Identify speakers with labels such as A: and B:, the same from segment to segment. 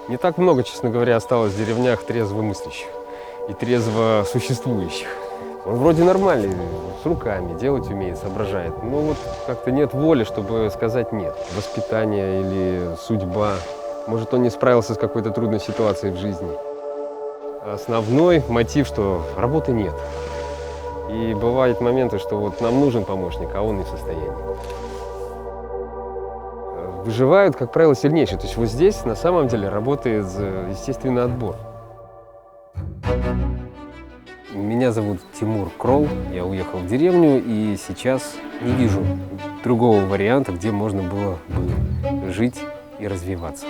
A: Не так много, честно говоря, осталось в деревнях трезво мыслящих и трезво существующих. Он вроде нормальный, с руками, делать умеет, соображает. Но вот как-то нет воли, чтобы сказать нет. Воспитание или судьба. Может, он не справился с какой-то трудной ситуацией в жизни. Основной мотив, что работы нет. И бывают моменты, что вот нам нужен помощник, а он не в состоянии. Выживают, как правило, сильнейшие. То есть вот здесь на самом деле работает естественный отбор. Меня зовут Тимур Кролл, я уехал в деревню и сейчас не вижу другого варианта, где можно было бы жить и развиваться.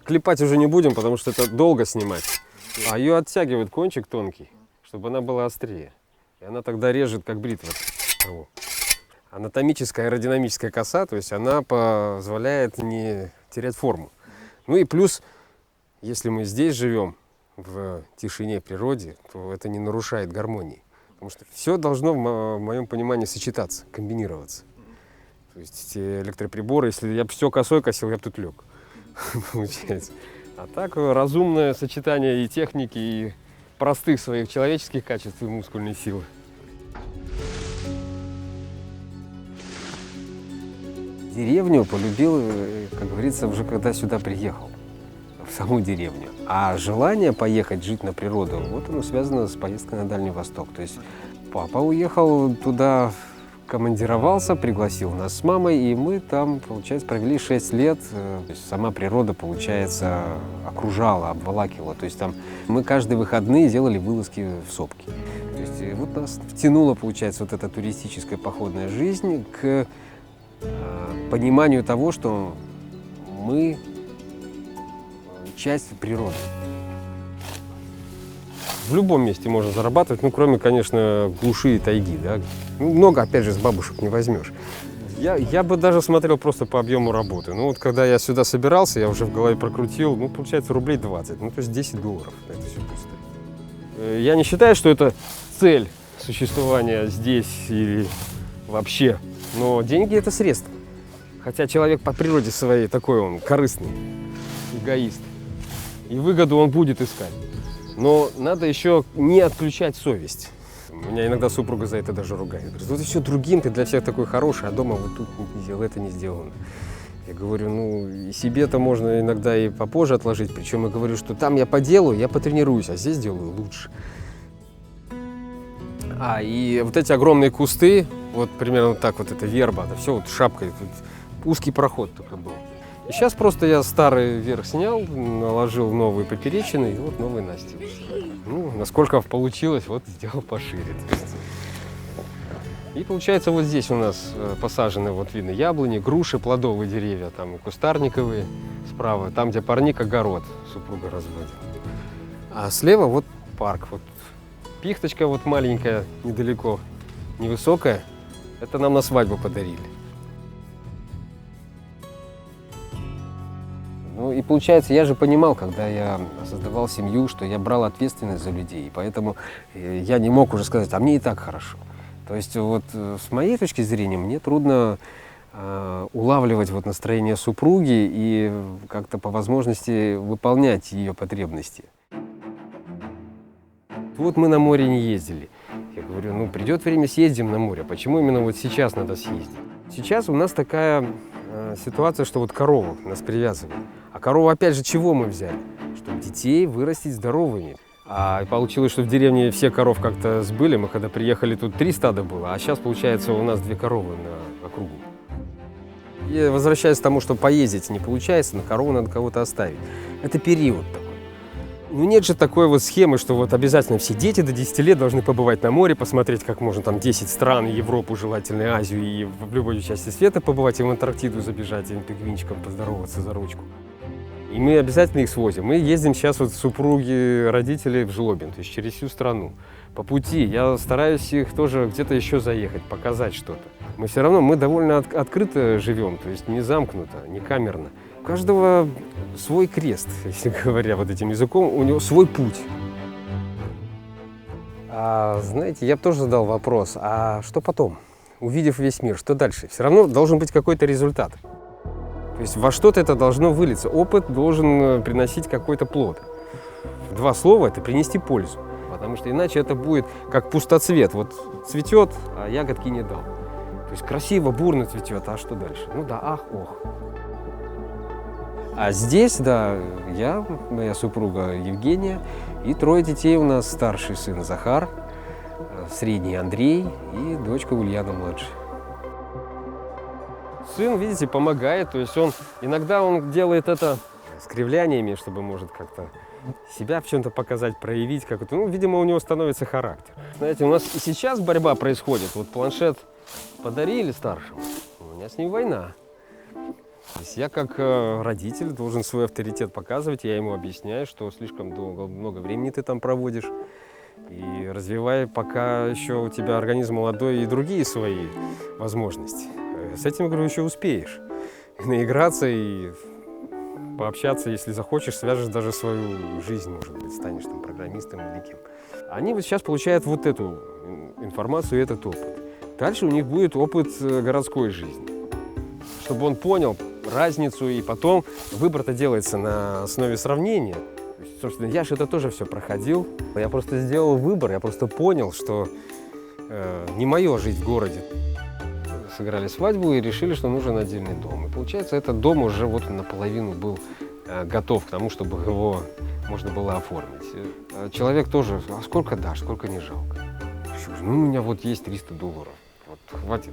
A: Клепать уже не будем, потому что это долго снимать. А ее оттягивает кончик тонкий, чтобы она была острее. И она тогда режет, как бритва. Анатомическая аэродинамическая коса, то есть она позволяет не терять форму. Ну и плюс, если мы здесь живем, в тишине, природе, то это не нарушает гармонии. Потому что все должно, в моем понимании, сочетаться, комбинироваться. То есть те электроприборы, если я бы все косой косил, я бы тут лег. Получается. А так разумное сочетание и техники, и простых своих человеческих качеств и мускульной силы. Деревню полюбил, как говорится, уже когда сюда приехал, в саму деревню. А желание поехать жить на природу, вот оно связано с поездкой на Дальний Восток. То есть папа уехал туда, командировался, пригласил нас с мамой, и мы там, получается, провели 6 лет. То есть сама природа, получается, окружала, обволакивала. То есть там мы каждые выходные делали вылазки в сопки. То есть вот нас втянула, получается, вот эта туристическая походная жизнь к пониманию того, что мы часть природы. В любом месте можно зарабатывать, ну, кроме, конечно, глуши и тайги, да. Ну, много, опять же, с бабушек не возьмешь. Я бы даже смотрел просто по объему работы. Ну, вот когда я сюда собирался, я уже в голове прокрутил, ну, получается, рублей 20, ну, то есть $10 на это все пусто. Я не считаю, что это цель существования здесь или вообще, но деньги – это средство. Хотя человек по природе своей такой, он корыстный, эгоист. И выгоду он будет искать. Но надо еще не отключать совесть. Меня иногда супруга за это даже ругает. Говорит, вот все другим, ты для всех такой хороший, а дома вот тут не сделал, это не сделано. Я говорю, ну и себе-то можно иногда и попозже отложить. Причем я говорю, что там я поделаю, я потренируюсь, а здесь делаю лучше. И вот эти огромные кусты, вот примерно так вот эта верба, это все вот шапкой, тут узкий проход только был. И сейчас просто я старый верх снял, наложил новые поперечины, и вот новый настил. Ну, насколько получилось, вот сделал пошире. И получается, вот здесь у нас посажены, вот видно, яблони, груши, плодовые деревья, там и кустарниковые справа, там, где парник, огород супруга разводит. А слева вот парк, вот пихточка вот маленькая, недалеко, невысокая, это нам на свадьбу подарили. Ну и получается, я же понимал, когда я создавал семью, что я брал ответственность за людей, и поэтому я не мог уже сказать, а мне и так хорошо. То есть вот с моей точки зрения мне трудно улавливать вот настроение супруги и как-то по возможности выполнять ее потребности. Вот мы на море не ездили. Я говорю, ну придет время, съездим на море. Почему именно вот сейчас надо съездить? Сейчас у нас такая ситуация, что вот корову нас привязывают. А корову опять же чего мы взяли? Чтобы детей вырастить здоровыми. А получилось, что в деревне все коров как-то сбыли. Мы когда приехали, тут 3 стада было, а сейчас получается у нас 2 коровы на округу. И возвращаясь к тому, что поездить не получается, на корову надо кого-то оставить. Это период такой. Ну нет же такой вот схемы, что вот обязательно все дети до 10 лет должны побывать на море, посмотреть, как можно там 10 стран, Европу, желательно Азию и в любой части света побывать, и в Антарктиду забежать, и пингвинчикам поздороваться за ручку. И мы обязательно их свозим. Мы ездим сейчас вот супруги, родители в Жлобин, то есть через всю страну. По пути я стараюсь их тоже где-то еще заехать, показать что-то. Мы все равно, мы довольно открыто живем, то есть не замкнуто, не камерно. У каждого свой крест, если говоря вот этим языком, у него свой путь. Знаете, я бы тоже задал вопрос, а что потом? Увидев весь мир, что дальше? Все равно должен быть какой-то результат. То есть во что-то это должно вылиться. Опыт должен приносить какой-то плод. Два слова – это принести пользу. Потому что иначе это будет как пустоцвет. Вот цветет, а ягодки не дал. То есть красиво, бурно цветет, а что дальше? Ну да, ах, ох. А здесь, да, я, моя супруга Евгения и трое детей у нас. Старший сын Захар, средний Андрей и дочка Ульяна младшая. Сын, видите, помогает, то есть иногда он делает это с кривляниями, чтобы, может, как-то себя в чем-то показать, проявить как-то. Ну, видимо, у него становится характер. Знаете, у нас и сейчас борьба происходит. Вот планшет подарили старшему, у меня с ним война. То есть я как родитель должен свой авторитет показывать, я ему объясняю, что слишком много времени ты там проводишь. И развивай, пока еще у тебя организм молодой, и другие свои возможности. С этим, говорю, еще успеешь. И наиграться, и пообщаться, если захочешь, свяжешь даже свою жизнь, может быть, станешь там программистом великим. Они вот сейчас получают вот эту информацию и этот опыт. Дальше у них будет опыт городской жизни. Чтобы он понял разницу, и потом выбор-то делается на основе сравнения. Собственно, я же это тоже все проходил. Я просто сделал выбор, я просто понял, что не мое жить в городе. Сыграли свадьбу и решили, что нужен отдельный дом. И получается, этот дом уже вот наполовину был готов к тому, чтобы его можно было оформить. Человек тоже, а сколько дашь, сколько не жалко. Ну, у меня вот есть $300, вот хватит,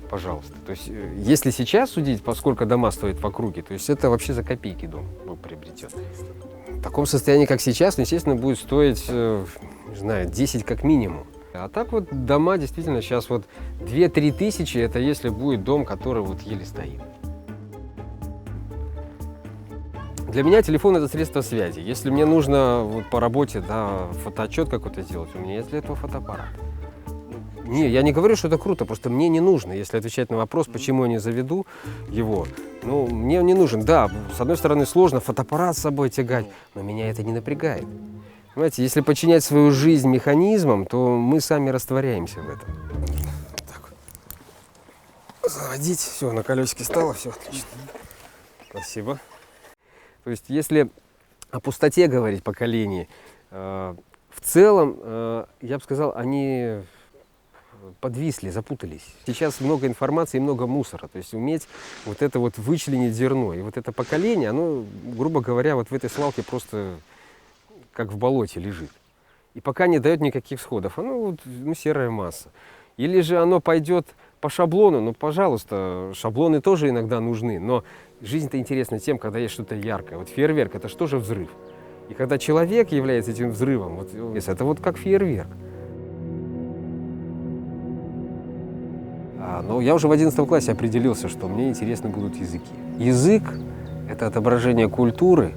A: пожалуйста. То есть, если сейчас судить, поскольку дома стоят в округе, то есть это вообще за копейки дом приобретет. В таком состоянии, как сейчас, естественно, будет стоить, не знаю, 10 как минимум. А так вот дома действительно сейчас вот 2-3 тысячи, это если будет дом, который вот еле стоит. Для меня телефон – это средство связи. Если мне нужно вот по работе, да, фотоотчет какой-то сделать, у меня есть для этого фотоаппарат. Не, я не говорю, что это круто, просто мне не нужно. Если отвечать на вопрос, почему я не заведу его, ну, мне не нужен. Да, с одной стороны, сложно фотоаппарат с собой тягать, но меня это не напрягает. Понимаете, если подчинять свою жизнь механизмам, то мы сами растворяемся в этом. Так вот. Заводить, все, на колесике стало, все отлично. Спасибо. То есть, если о пустоте говорить поколений, в целом, я бы сказал, они подвисли, запутались. Сейчас много информации и много мусора. То есть уметь вот это вот вычленить зерно. И вот это поколение, оно, грубо говоря, вот в этой свалке просто как в болоте лежит. И пока не дает никаких всходов. Оно вот, ну, серая масса. Или же оно пойдет по шаблону. Ну, пожалуйста, шаблоны тоже иногда нужны. Но жизнь-то интересна тем, когда есть что-то яркое. Вот фейерверк – это что же взрыв? И когда человек является этим взрывом, вот, это вот как фейерверк. Но я уже в 11 классе определился, что мне интересны будут языки. Язык – это отображение культуры.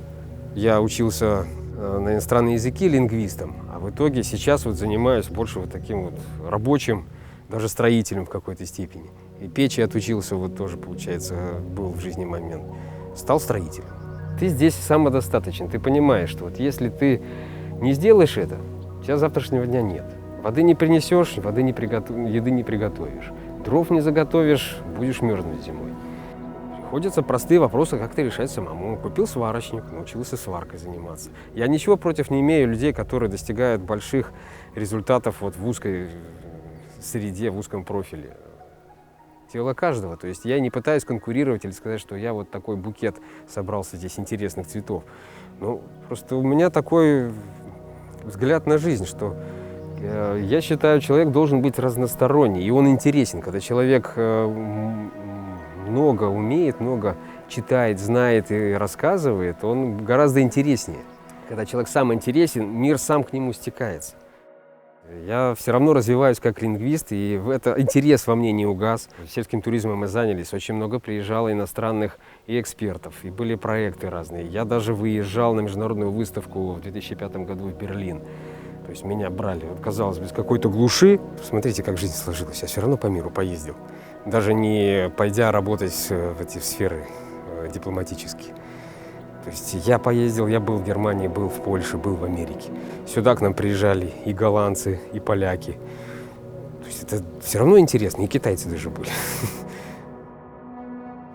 A: Я учился на иностранные языки лингвистом, а в итоге сейчас вот занимаюсь больше вот таким вот рабочим, даже строителем в какой-то степени. И печи отучился, вот тоже, получается, был в жизни момент. Стал строителем. Ты здесь самодостаточен, ты понимаешь, что вот если ты не сделаешь это, у тебя завтрашнего дня нет. Воды не принесешь, еды не приготовишь. Дров не заготовишь, будешь мерзнуть зимой. Приходится простые вопросы как-то решать самому. Купил сварочник, научился сваркой заниматься. Я ничего против не имею людей, которые достигают больших результатов вот в узкой среде, в узком профиле. Дело каждого. То есть я не пытаюсь конкурировать или сказать, что я вот такой букет собрался здесь интересных цветов. Ну, просто у меня такой взгляд на жизнь, что я считаю, человек должен быть разносторонний, и он интересен. Когда человек много умеет, много читает, знает и рассказывает, он гораздо интереснее. Когда человек сам интересен, мир сам к нему стекается. Я все равно развиваюсь как лингвист, и интерес во мне не угас. Сельским туризмом мы занялись, очень много приезжало иностранных и экспертов, и были проекты разные. Я даже выезжал на международную выставку в 2005 году в Берлин. То есть меня брали, вот, казалось бы, из какой-то глуши. Смотрите, как жизнь сложилась. Я все равно по миру поездил. Даже не пойдя работать в эти сферы дипломатические. То есть я поездил, я был в Германии, был в Польше, был в Америке. Сюда к нам приезжали и голландцы, и поляки. То есть это все равно интересно, и китайцы даже были.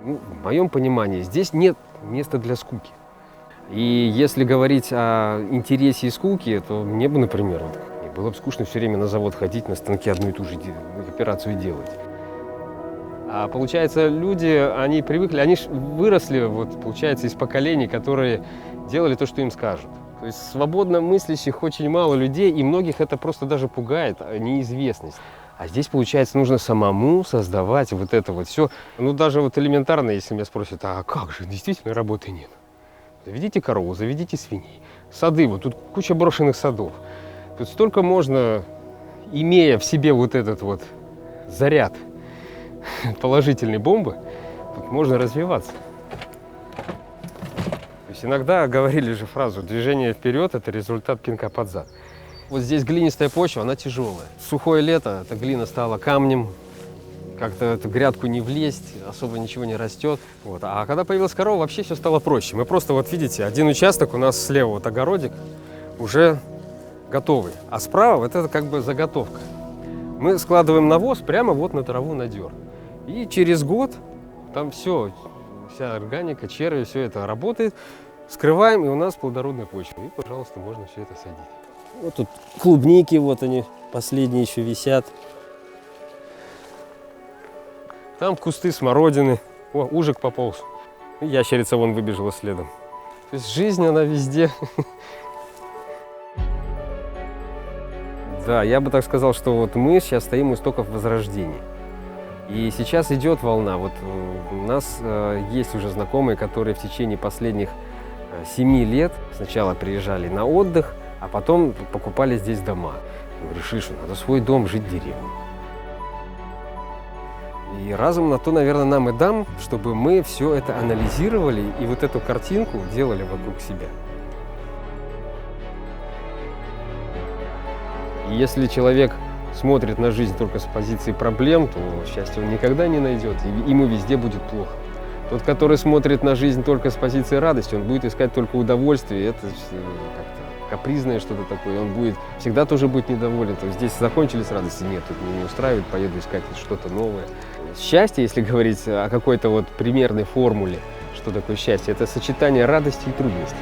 A: Ну, в моем понимании, здесь нет места для скуки. И если говорить о интересе и скуке, то мне бы, например, мне было бы скучно все время на завод ходить, на станке одну и ту же операцию делать. А получается, люди, они привыкли, они выросли, вот, получается, из поколений, которые делали то, что им скажут. То есть свободно мыслящих очень мало людей, и многих это просто даже пугает, неизвестность. А здесь, получается, нужно самому создавать вот это вот все. Ну, даже вот элементарно, если меня спросят, а как же, действительно работы нет. Заведите корову, заведите свиней. Сады, вот тут куча брошенных садов. Тут столько можно, имея в себе вот этот вот заряд положительной бомбы, тут можно развиваться. То есть иногда говорили же фразу «движение вперед – это результат пинка под зад». Вот здесь глинистая почва, она тяжелая. Сухое лето, эта глина стала камнем, как-то эту грядку не влезть, особо ничего не растет. Вот. А когда появилась корова, вообще все стало проще. Мы просто, вот видите, один участок у нас слева, вот огородик, уже готовый. А справа вот это как бы заготовка. Мы складываем навоз прямо вот на траву, на дёрн. И через год там все, вся органика, черви, все это работает. Скрываем, и у нас плодородная почва. И, пожалуйста, можно все это садить.
B: Вот тут клубники, вот они, последние еще висят.
A: Там кусты смородины. О, ужик пополз. И ящерица вон выбежала следом. То есть жизнь, она везде. Да, я бы так сказал, что вот мы сейчас стоим у истоков возрождения. И сейчас идет волна. Вот у нас есть уже знакомые, которые в течение последних 7 лет сначала приезжали на отдых, а потом покупали здесь дома. Мы решили, что надо свой дом, жить в деревне. И разум на то, наверное, нам и дам, чтобы мы все это анализировали и вот эту картинку делали вокруг себя. И если человек смотрит на жизнь только с позиции проблем, то счастья он никогда не найдет, и ему везде будет плохо. Тот, который смотрит на жизнь только с позиции радости, он будет искать только удовольствие, это как-то капризное что-то такое, он будет всегда тоже будет недоволен. То есть здесь закончились радости, нет, тут меня не устраивает, поеду искать что-то новое. Счастье, если говорить о какой-то вот примерной формуле, что такое счастье, это сочетание радости и трудностей.